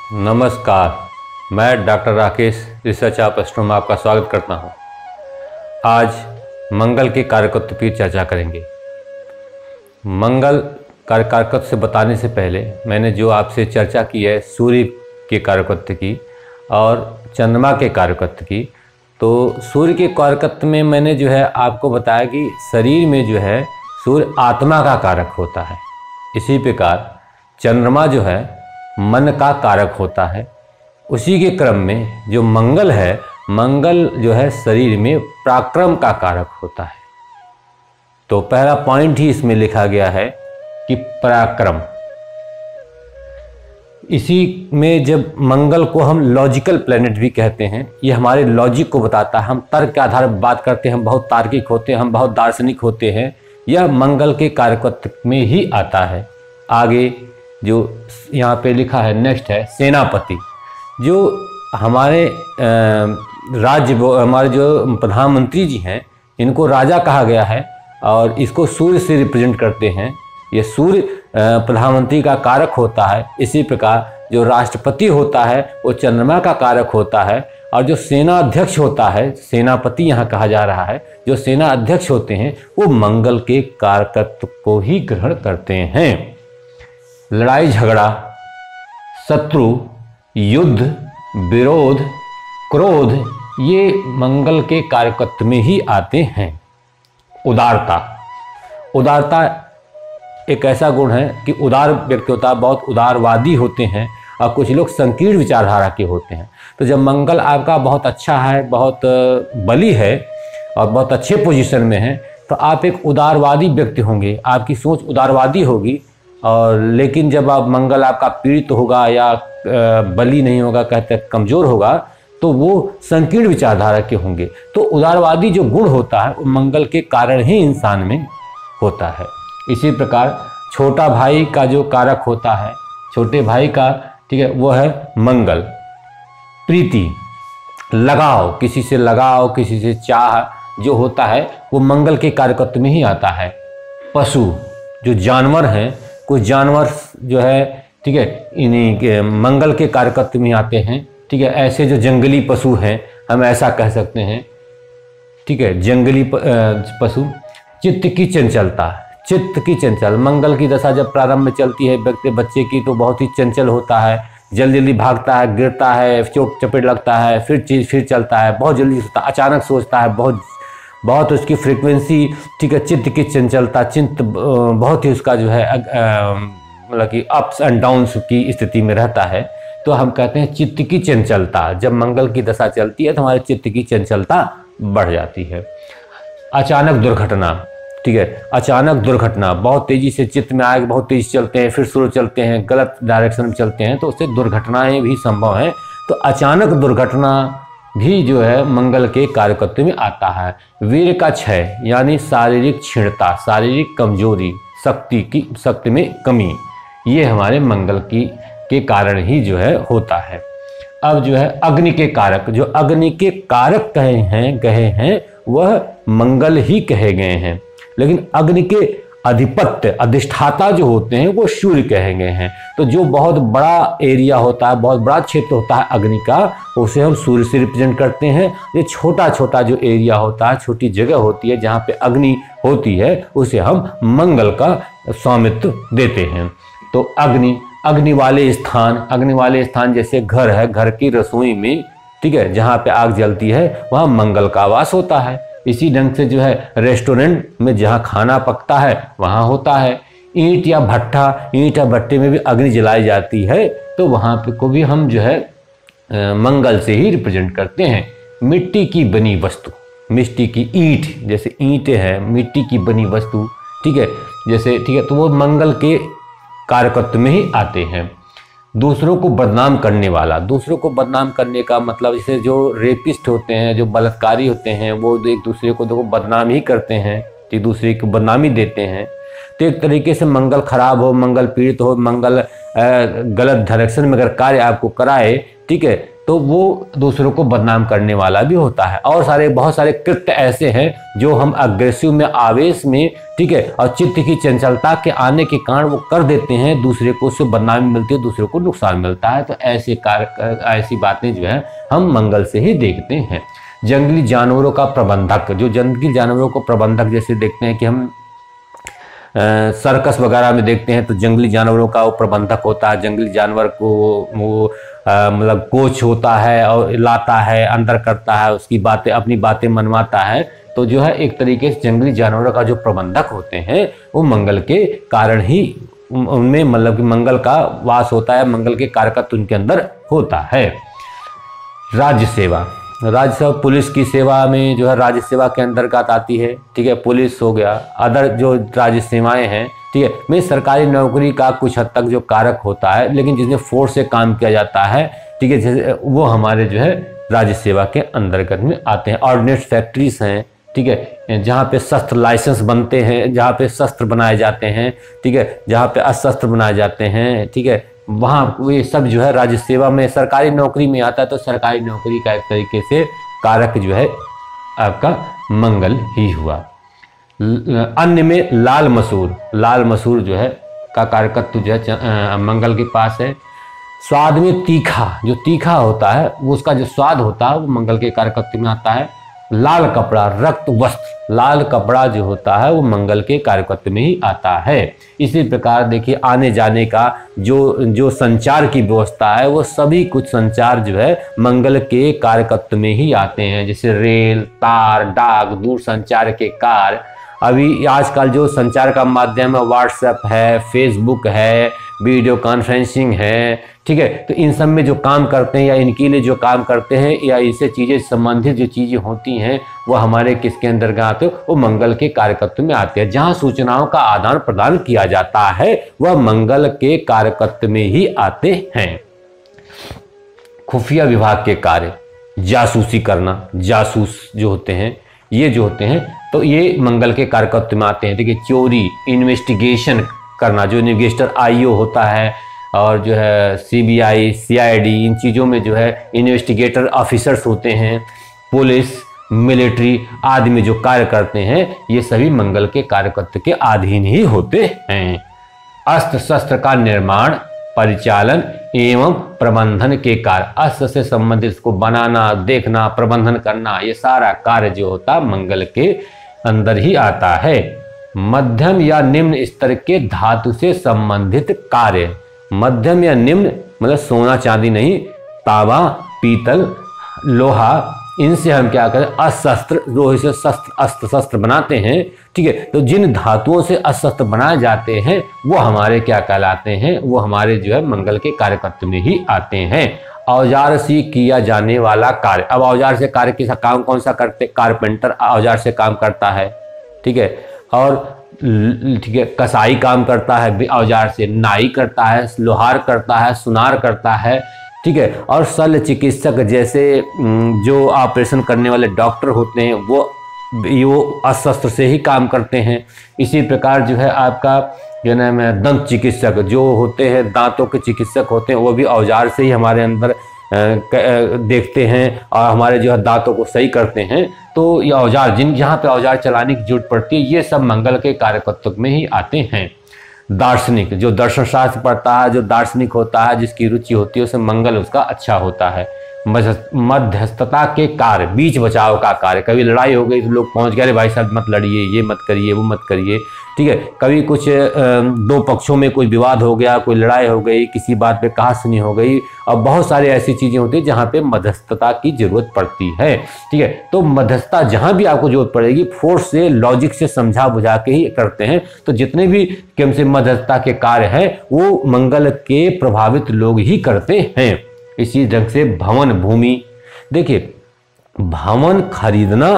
नमस्कार, मैं doctor Rakesh research of astronomy में आपका स्वागत करता हूं। आज मंगल के कार्यकत्व की चर्चा करेंगे। मंगल कार्यकत्व से बताने से पहले मैंने जो आपसे चर्चा की है सूर्य के कार्यकत्व की और चंद्रमा के कार्यकत्व की, तो सूर्य के कार्यकत्व में मैंने जो है आपको बताया कि शरीर में जो है सूर्य आत्मा का कारक होता है। इसी प्रकार चंद्रमा जो है मन का कारक होता है। उसी के क्रम में जो मंगल है, मंगल जो है शरीर में पराक्रम का कारक होता है। तो पहला पॉइंट ही इसमें लिखा गया है कि पराक्रम। इसी में जब मंगल को हम लॉजिकल प्लेनेट भी कहते हैं, ये हमारे लॉजिक को बताता है। हम तर्क के आधार पर बात करते हैं, हम बहुत तार्किक होते हैं, हम बहुत दार्शनिक होते हैं। यह मंगल के कार्यकत्व में ही आता है। आगे जो यहाँ पे लिखा है नेक्स्ट है सेनापति। जो हमारे हमारे जो प्रधानमंत्री जी हैं, इनको राजा कहा गया है और इसको सूर्य से रिप्रेजेंट करते हैं। ये सूर्य प्रधानमंत्री का कारक होता है। इसी प्रकार जो राष्ट्रपति होता है वो चंद्रमा का कारक होता है। और जो सेना अध्यक्ष होता है, सेनापति यहाँ कहा जा रहा है, जो सेना अध्यक्ष होते हैं वो मंगल के कारकत्व को ही ग्रहण करते हैं। लड़ाई झगड़ा, शत्रु, युद्ध, विरोध, क्रोध, ये मंगल के कार्यकत्व में ही आते हैं। उदारता, उदारता एक ऐसा गुण है कि उदार व्यक्ति होता है, बहुत उदारवादी होते हैं और कुछ लोग संकीर्ण विचारधारा के होते हैं। तो जब मंगल आपका बहुत अच्छा है, बहुत बली है और बहुत अच्छे पोजीशन में है, तो आप एक उदारवादी व्यक्ति होंगे, आपकी सोच उदारवादी होगी। और लेकिन जब आप मंगल आपका पीड़ित होगा या बली नहीं होगा, कहते कमज़ोर होगा, तो वो संकीर्ण विचारधारा के होंगे। तो उदारवादी जो गुण होता है वो मंगल के कारण ही इंसान में होता है। इसी प्रकार छोटा भाई का जो कारक होता है, छोटे भाई का, ठीक है, वो है मंगल। प्रीति, लगाव, किसी से लगाव, किसी से चाह जो होता है वो मंगल के कार्यकत्व में ही आता है। पशु, जो जानवर हैं, कुछ जानवर जो है, ठीक है, इन्हीं के मंगल के कार्यकत्व में आते हैं। ठीक है, ऐसे जो जंगली पशु हैं, हम ऐसा कह सकते हैं, ठीक है, जंगली पशु। चित्त की चंचलता, चित्त की चंचल, मंगल की दशा जब प्रारंभ में चलती है व्यक्ति बच्चे की, तो बहुत ही चंचल होता है, जल्दी जल्दी भागता है, गिरता है, चोट चपेट लगता है, फिर चलता है, बहुत जल्दी सोचता, अचानक सोचता है, बहुत उसकी फ्रीक्वेंसी, ठीक है, चित्त की चंचलता, चित्त बहुत ही उसका जो है मतलब कि अप्स एंड डाउन्स की स्थिति में रहता है। तो हम कहते हैं चित्त की चंचलता। जब मंगल की दशा चलती है तो हमारे चित्त की चंचलता बढ़ जाती है। अचानक दुर्घटना, ठीक है, अचानक दुर्घटना, बहुत तेज़ी से चित्त में आए, बहुत तेज़ी चलते हैं, फिर स्लो चलते हैं, गलत डायरेक्शन में चलते हैं, तो उससे दुर्घटनाएँ भी संभव हैं। तो अचानक दुर्घटना भी जो है मंगल के कार्यकत्व में आता है। वीर का क्षय, यानी शारीरिक क्षीणता, शारीरिक कमजोरी, शक्ति में कमी, ये हमारे मंगल के कारण ही जो है होता है। अब जो है अग्नि के कारक, जो अग्नि के कारक कहे हैं वह मंगल ही कहे गए हैं। लेकिन अग्नि के अधिपत्य, अधिष्ठाता जो होते हैं वो सूर्य कहे गए हैं। तो जो बहुत बड़ा एरिया होता है, बहुत बड़ा क्षेत्र होता है अग्नि का, उसे हम सूर्य से रिप्रेजेंट करते हैं। ये छोटा छोटा जो एरिया होता है, छोटी जगह होती है जहाँ पे अग्नि होती है, उसे हम मंगल का स्वामित्व देते हैं। तो अग्नि वाले स्थान जैसे घर है, घर की रसोई में, ठीक है, जहाँ पे आग जलती है वहाँ मंगल का वास होता है। इसी ढंग से जो है रेस्टोरेंट में जहाँ खाना पकता है वहाँ होता है। ईंट या भट्टे में भी अग्नि जलाई जाती है, तो वहाँ पे को भी हम जो है मंगल से ही रिप्रेजेंट करते हैं। मिट्टी की बनी वस्तु, मिट्टी की ईंट, जैसे ईंटें हैं, मिट्टी की बनी वस्तु, ठीक है, जैसे, ठीक है, तो वो मंगल के कार्यकत्व में ही आते हैं। दूसरों को बदनाम करने वाला, दूसरों को बदनाम करने का मतलब जैसे जो रेपिस्ट होते हैं, जो बलात्कारी होते हैं, वो एक दूसरे को देखो बदनाम ही करते हैं, एक दूसरे को बदनामी देते हैं। तो एक तरीके से मंगल खराब हो, मंगल पीड़ित हो, मंगल गलत डायरेक्शन में अगर कार्य आपको कराए, ठीक है, तो वो दूसरों को बदनाम करने वाला भी होता है। और बहुत सारे कृत्य ऐसे हैं जो हम अग्रेसिव में, आवेश में, ठीक है, और चित्त की चंचलता के आने के कारण वो कर देते हैं, दूसरे को उससे बदनामी मिलती है, दूसरे को नुकसान मिलता है। तो ऐसी बातें जो है हम मंगल से ही देखते हैं। जंगली जानवरों का प्रबंधक, जो जंगली जानवरों को प्रबंधक जैसे देखते हैं कि हम सर्कस वगैरह में देखते हैं, तो जंगली जानवरों का वो प्रबंधक होता है। जंगली जानवर को वो मतलब कोच होता है और लाता है, अंदर करता है, उसकी बातें, अपनी बातें मनवाता है। तो जो है एक तरीके से जंगली जानवरों का जो प्रबंधक होते हैं वो मंगल के कारण ही उनमें मतलब कि मंगल का वास होता है, मंगल के कारकत्व उनके अंदर होता है। राज्य सेवा, राज्य सेवा पुलिस की सेवा में जो है राज्य सेवा के अंतर्गत आती है, ठीक है। पुलिस हो गया, अदर जो राज्य सेवाएं हैं, ठीक है, में सरकारी नौकरी का कुछ हद तक जो कारक होता है, लेकिन जिसमें फोर्स से काम किया जाता है, ठीक है, जैसे वो हमारे जो है राज्य सेवा के अंतर्गत में आते हैं। ऑर्डिनेंस फैक्ट्रीज हैं, ठीक है, जहाँ पे शस्त्र लाइसेंस बनते हैं, जहाँ पे शस्त्र बनाए जाते हैं, ठीक है, जहाँ पे अस्त्र बनाए जाते हैं, ठीक है, वहाँ ये सब जो है राज्य सेवा में, सरकारी नौकरी में आता है। तो सरकारी नौकरी का एक तरीके से कारक जो है आपका मंगल ही हुआ। अन्य में लाल मसूर जो है का कारकत्व जो है मंगल के पास है। स्वाद में तीखा, जो तीखा होता है वो उसका जो स्वाद होता है वो मंगल के कारकत्व में आता है। लाल कपड़ा, रक्त वस्त्र, लाल कपड़ा जो होता है वो मंगल के कारकत्व में ही आता है। इसी प्रकार देखिए आने जाने का जो संचार की व्यवस्था है वो सभी कुछ संचार जो है मंगल के कारकत्व में ही आते हैं, जैसे रेल, तार, डाक, दूर संचार के कार्य। अभी आजकल जो संचार का माध्यम है व्हाट्सएप है, फेसबुक है, वीडियो कॉन्फ्रेंसिंग है, ठीक है, तो इन सब में जो काम करते हैं या इनके लिए जो काम करते हैं या इससे चीज़ें संबंधित जो चीज़ें होती हैं वो हमारे किसके अंतर्गत आते हैं, वो मंगल के कारकत्व में आते हैं। जहाँ सूचनाओं का आदान प्रदान किया जाता है वह मंगल के कारकत्व में ही आते हैं। खुफिया विभाग के कार्य, जासूसी करना, जासूस जो होते हैं ये जो होते हैं तो ये मंगल के कारकत्व में आते हैं। देखिए चोरी, इन्वेस्टिगेशन करना, जो इन्वेस्टिगेटर आईओ होता है और जो है सीबीआई, सीआईडी, इन चीज़ों में जो है इन्वेस्टिगेटर ऑफिसर्स होते हैं। पुलिस, मिलिट्री आदि में जो कार्य करते हैं ये सभी मंगल के कारकत्व के अधीन ही होते हैं। अस्त्र शस्त्र का निर्माण, परिचालन एवं प्रबंधन के कार्य, अस्त्र से संबंधित इसको बनाना, देखना, प्रबंधन करना, ये सारा कार्य जो होता मंगल के अंदर ही आता है। मध्यम या निम्न स्तर के धातु से संबंधित कार्य, मध्यम या निम्न मतलब सोना चांदी नहीं, तांबा, पीतल, लोहा, इनसे हम क्या करें, अस्त्र, लोहे से अस्त्र शस्त्र बनाते हैं, ठीक है। तो जिन धातुओं से अस्त्र बनाए जाते हैं वो हमारे क्या कहलाते हैं, वो हमारे जो है मंगल के कार्यकत्व में ही आते हैं। औजार से किया जाने वाला कार्य, अब औजार से कार्य किसा काम कौन सा करते, कारपेंटर औजार से काम करता है, ठीक है, और ठीक है कसाई काम करता है औजार से, नाई करता है, लोहार करता है, सुनार करता है, ठीक है, और शल्य चिकित्सक जैसे जो ऑपरेशन करने वाले डॉक्टर होते हैं वो अस्त्र से ही काम करते हैं। इसी प्रकार जो है आपका जो नाम है दंत चिकित्सक जो होते हैं, दांतों के चिकित्सक होते हैं, वो भी औजार से ही हमारे अंदर देखते हैं और हमारे जो है दांतों को सही करते हैं। तो ये औजार जहाँ पे औजार चलाने की जरूरत पड़ती है ये सब मंगल के कार्यकत्व में ही आते हैं। दार्शनिक जो दर्शन शास्त्र पढ़ता है, जो दार्शनिक होता है, जिसकी रुचि होती है उसे मंगल उसका अच्छा होता है। मध्यस्थता के कार्य, बीच बचाव का कार्य, कभी लड़ाई हो गई तो लोग पहुंच गए, अरे भाई साहब मत लड़िए, ये मत करिए, वो मत करिए, ठीक है। कभी कुछ दो पक्षों में कोई विवाद हो गया, कोई लड़ाई हो गई, किसी बात पे कहासुनी हो गई, और बहुत सारी ऐसी चीजें होती है जहाँ पे मध्यस्थता की जरूरत पड़ती है, ठीक है। तो मध्यस्थता जहाँ भी आपको जरूरत पड़ेगी फोर्स से, लॉजिक से समझा बुझा के ही करते हैं। तो जितने भी क्रम से मध्यस्थता के कार्य हैं वो मंगल के प्रभावित लोग ही करते हैं। इसी ढंग से भवन भूमि, देखिए भवन खरीदना,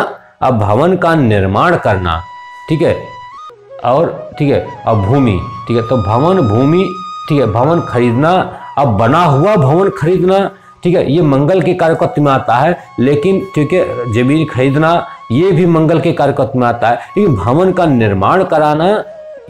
अब भवन का निर्माण करना, ठीक है, और ठीक है, अब भूमि, ठीक है, तो भवन भूमि, ठीक है, भवन खरीदना, अब बना हुआ भवन खरीदना, ठीक है, ये मंगल के कार्यकत्व में आता है। लेकिन ठीक है जमीन खरीदना ये भी मंगल के कार्यकत्व में आता है, लेकिन भवन का निर्माण कराना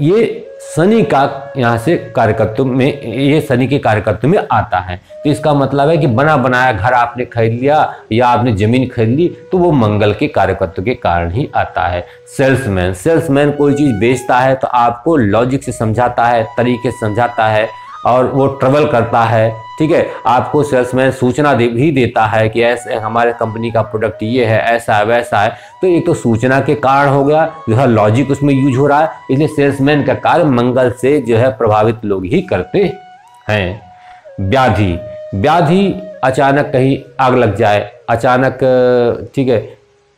ये शनि का यहाँ से कार्यकत्व में, ये शनि के कार्यकत्व में आता है। तो इसका मतलब है कि बना बनाया घर आपने खरीद लिया या आपने जमीन खरीद ली तो वो मंगल के कार्यकत्व के कारण ही आता है। सेल्समैन, सेल्समैन कोई चीज़ बेचता है तो आपको लॉजिक से समझाता है, तरीके से समझाता है और वो ट्रेवल करता है, ठीक है। आपको सेल्समैन सूचना भी देता है कि ऐसे हमारे कंपनी का प्रोडक्ट ये है, ऐसा है, वैसा है। तो एक तो सूचना के कारण हो गया, जो है लॉजिक उसमें यूज हो रहा है, इसलिए सेल्समैन का कार्य मंगल से जो है प्रभावित लोग ही करते हैं। व्याधि, व्याधि अचानक कहीं आग लग जाए, अचानक, ठीक है,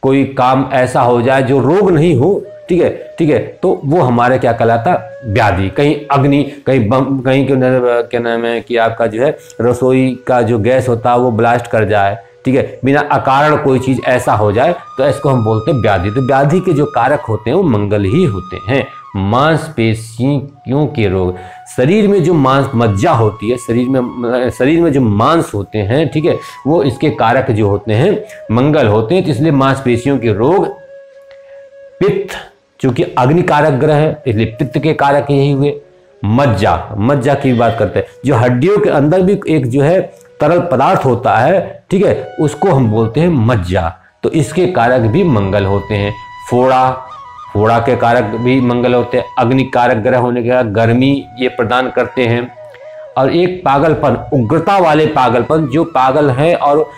कोई काम ऐसा हो जाए जो रोग नहीं हो, ठीक है, ठीक है, तो वो हमारे क्या कहलाता, व्याधि। कहीं अग्नि, कहीं बम, कहीं क्या नाम है कि आपका जो है रसोई का जो गैस होता है वो ब्लास्ट कर जाए, ठीक है, बिना अकारण कोई चीज ऐसा हो जाए तो इसको हम बोलते हैं व्याधि। तो व्याधि के जो कारक होते हैं वो मंगल ही होते हैं। मांसपेशियों के रोग, शरीर में जो मांस मज्जा होती है, शरीर में जो मांस होते हैं, ठीक है, वो इसके कारक जो होते हैं मंगल होते हैं। तो इसलिए मांसपेशियों के रोग, पित्त, चूंकि अग्नि कारक ग्रह है इसलिए पित्त के कारक यही हुए। मज्जा, मज्जा की बात करते हैं, जो हड्डियों के अंदर भी एक जो है तरल पदार्थ होता है, ठीक है, उसको हम बोलते हैं मज्जा, तो इसके कारक भी मंगल होते हैं। फोड़ा, फोड़ा के कारक भी मंगल होते हैं। अग्नि कारक ग्रह होने के कारण गर्मी ये प्रदान करते हैं। और एक पागलपन, उग्रता वाले पागलपन, जो पागल है और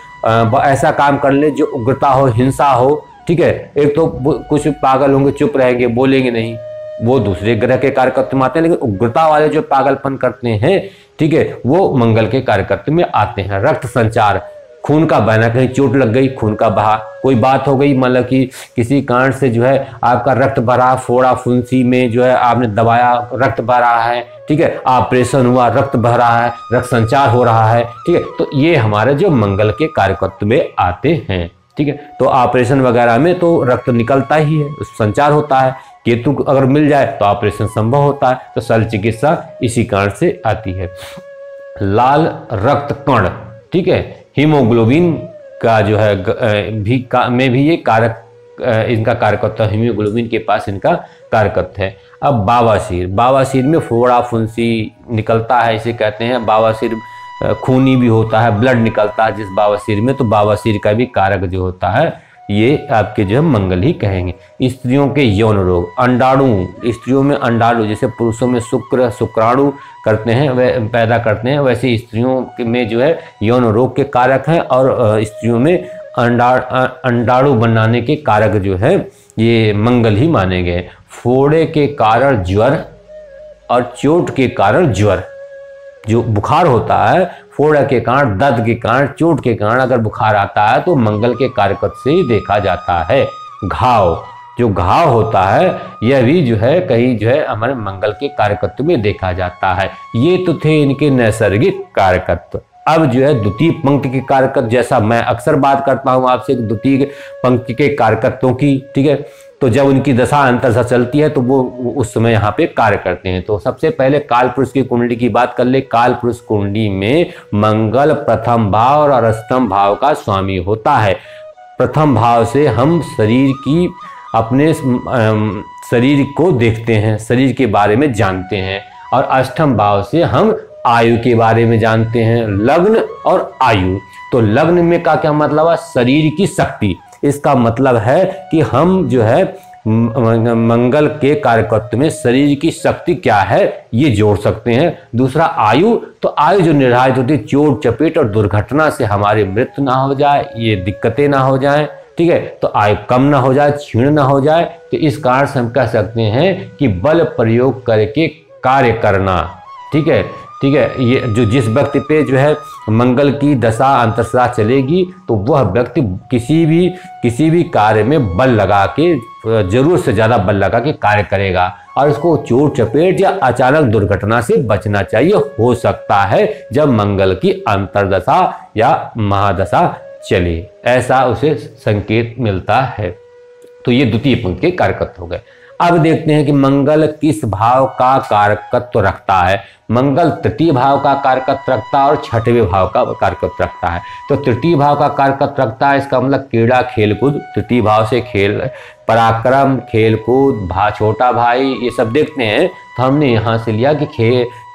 ऐसा काम कर ले जो उग्रता हो, हिंसा हो, ठीक है। एक तो कुछ पागल होंगे चुप रहेंगे, बोलेंगे नहीं, वो दूसरे ग्रह के कार्यकत्व में आते हैं, लेकिन उग्रता वाले जो पागलपन करते हैं, ठीक है, वो मंगल के कार्यकत्व में आते हैं। रक्त संचार, खून का बहना, कहीं चोट लग गई, खून का बहा, कोई बात हो गई, मतलब कि किसी कारण से जो है आपका रक्त भरा, फोड़ा फुंसी में जो है आपने दबाया, रक्त बह रहा है, ठीक है, ऑपरेशन हुआ, रक्त बह रहा है, रक्त संचार हो रहा है, ठीक है, तो ये हमारे जो मंगल के कार्यकत्व में आते हैं, ठीक है। तो ऑपरेशन वगैरह में तो रक्त निकलता ही है, संचार होता है। केतु अगर मिल जाए तो ऑपरेशन संभव होता है, तो शल्य चिकित्सा इसी कारण से आती है। लाल रक्त कण, ठीक है, हीमोग्लोबिन का जो है में भी ये कारक, इनका कारकत्व, हीमोग्लोबिन के पास इनका कारकत्व है। अब बावासीर, बावासीर में फोड़ा फुंसी निकलता है, इसे कहते हैं बावासीर, खूनी भी होता है, ब्लड निकलता है जिस बावासीर में, तो बावासीर का भी कारक जो होता है ये आपके जो है मंगल ही कहेंगे। स्त्रियों के यौन रोग, अंडाणु, स्त्रियों में अंडाणु, जैसे पुरुषों में शुक्राणु करते हैं, वह पैदा करते हैं, वैसे स्त्रियों में जो है यौन रोग के कारक हैं, और स्त्रियों में अंडाणु बनाने के कारक जो है ये मंगल ही माने गए। फोड़े के कारण ज्वर और चोट के कारण ज्वर, जो बुखार होता है, फोड़ा के कारण, दर्द के कारण, चोट के कारण अगर बुखार आता है तो मंगल के कारकत्व से ही देखा जाता है। घाव, जो घाव होता है यह भी जो है कहीं जो है हमारे मंगल के कारकत्व में देखा जाता है। ये तो थे इनके नैसर्गिक कारकत्व। अब जो है द्वितीय पंक्ति के कारकत्व, जैसा मैं अक्सर बात करता हूँ आपसे द्वितीय पंक्ति के कारकत्वों की, ठीक है, तो जब उनकी दशा अंतरदशा चलती है तो वो उस समय यहाँ पे कार्य करते हैं। तो सबसे पहले काल पुरुष की कुंडली की बात कर ले। काल पुरुष कुंडली में मंगल प्रथम भाव और अष्टम भाव का स्वामी होता है। प्रथम भाव से हम शरीर की, अपने शरीर को देखते हैं, शरीर के बारे में जानते हैं, और अष्टम भाव से हम आयु के बारे में जानते हैं, लग्न और आयु। तो लग्न में का क्या मतलब है, शरीर की शक्ति, इसका मतलब है कि हम जो है मंगल के कार्यकत्व में शरीर की शक्ति क्या है ये जोड़ सकते हैं। दूसरा आयु, तो आयु जो निर्धारित होती है, चोट चपेट और दुर्घटना से हमारी मृत्यु ना हो जाए, ये दिक्कतें ना हो जाएं, ठीक है, तो आयु कम ना हो जाए, क्षीण ना हो जाए, तो इस कारण से हम कह सकते हैं कि बल प्रयोग करके कार्य करना, ठीक है, ठीक है। ये जो जिस व्यक्ति पे जो है मंगल की दशा अंतरदशा चलेगी तो वह व्यक्ति किसी भी कार्य में बल लगा के, जरूरत से ज़्यादा बल लगा के कार्य करेगा, और उसको चोट चपेट या अचानक दुर्घटना से बचना चाहिए। हो सकता है जब मंगल की अंतरदशा या महादशा चले, ऐसा उसे संकेत मिलता है। तो ये द्वितीय पंक्ति के कारकत्व हो गए। अब देखते हैं कि मंगल किस भाव का कारकत्व रखता है। मंगल तृतीय भाव का कारकत्व रखता है और छठवें भाव का कारकत्व रखता है। तो तृतीय भाव का कारकत्व रखता है, इसका मतलब क्रीड़ा खेलकूद, तृतीय भाव से खेल, पराक्रम, खेलकूद, छोटा भाई, ये सब देखते हैं। तो हमने यहाँ से लिया कि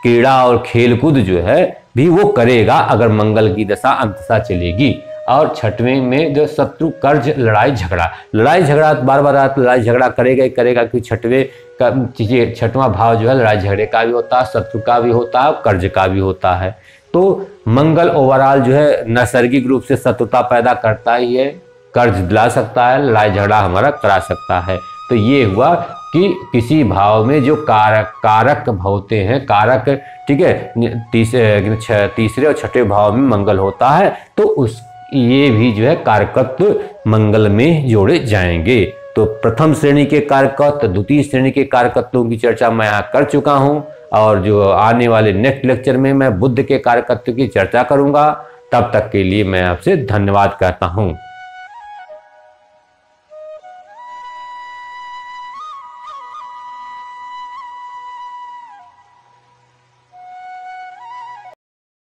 क्रीड़ा और खेलकूद जो है भी वो करेगा अगर मंगल की दशा अंतशा चलेगी। और छठवें में जो शत्रु, कर्ज, लड़ाई झगड़ा बार बार लड़ाई झगड़ा करेगा ही करेगा, क्योंकि छठवां भाव जो है लड़ाई झगड़े का भी होता है, शत्रु का भी होता है, कर्ज का भी होता है। तो मंगल ओवरऑल जो है नैसर्गिक रूप से शत्रुता पैदा करता ही है, कर्ज दिला सकता है, लड़ाई झगड़ा हमारा करा सकता है। तो ये हुआ कि किसी भाव में जो कारक होते हैं, कारक, ठीक है, तीसरे और छठे भाव में मंगल होता है, तो ये भी जो है कारकत्व मंगल में जोड़े जाएंगे। तो प्रथम श्रेणी के कारकत्व, द्वितीय श्रेणी के कारकत्वों की चर्चा मैं यहाँ कर चुका हूँ, और जो आने वाले नेक्स्ट लेक्चर में मैं बुध के कारकत्व की चर्चा करूँगा। तब तक के लिए मैं आपसे धन्यवाद कहता हूँ।